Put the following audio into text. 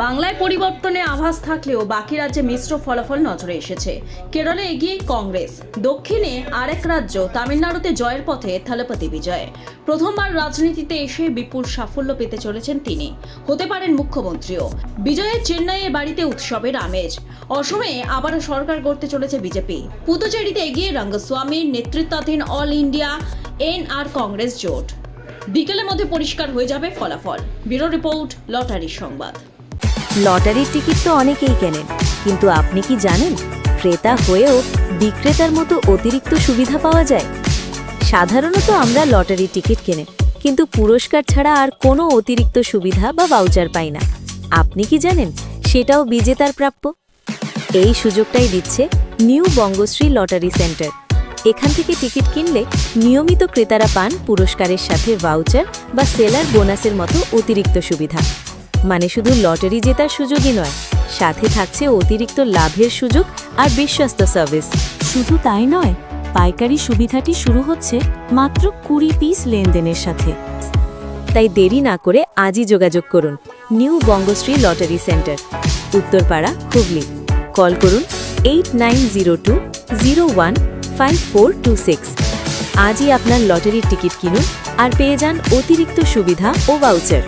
বাংলায় পরিবর্তনের আভাস থাকলেও বাকি রাজ্যে মিশ্র ফলাফল নজরে এসেছে। কেরলে এগিয়ে কংগ্রেস, দক্ষিণে আরেক রাজ্য তামিলনাড়ুতে জয়ের পথে থালাপতি বিজয়। প্রথমবার রাজনীতিতে এসে বিপুল সাফল্য পেতে চলেছেন তিনি, হতে পারেন মুখ্যমন্ত্রীও। বিজয়ের চেন্নাইয়ের বাড়িতে উৎসবের আমেজ। অসমে আবারও সরকার গড়তে চলেছে বিজেপি। পুদুচেরিতে এগিয়ে রঙ্গস্বামীর নেতৃত্বাধীন অল ইন্ডিয়া এনআর কংগ্রেস জোট। বিকেলের মধ্যে পরিষ্কার হয়ে যাবে ফলাফল। ব্যুরো রিপোর্ট, লটারি সংবাদ। লটারির টিকিট তো অনেকেই কেনেন, কিন্তু আপনি কি জানেন ক্রেতা হয়েও বিক্রেতার মতো অতিরিক্ত সুবিধা পাওয়া যায়? সাধারণত আমরা লটারির টিকিট কেনে, কিন্তু পুরস্কার ছাড়া আর কোনো অতিরিক্ত সুবিধা বা ভাউচার পাই না। আপনি কি জানেন সেটাও বিজেতার প্রাপ্য? এই সুযোগটাই দিচ্ছে নিউ বঙ্গশ্রী লটারি সেন্টার। এখান থেকে টিকিট কিনলে নিয়মিত ক্রেতারা পান পুরস্কারের সাথে ভাউচার বা সেলার বোনাসের মতো অতিরিক্ত সুবিধা। মানে শুধু লটারি জেতার সুযোগই নয়, সাথে থাকছে অতিরিক্ত লাভের সুযোগ আর বিশ্বস্ত সার্ভিস। শুধু তাই নয়, পাইকারি সুবিধাটি শুরু হচ্ছে মাত্র 20 পিস লেনদেনের সাথে। তাই দেরি না করে আজই যোগাযোগ করুন new Bangashree lottery centre, Uttarpara, Hooghly. Call করুন 8902015426। আজই আপনার লটারির টিকিট কিনুন আর পেয়ে যান অতিরিক্ত সুবিধা ও ভাউচার।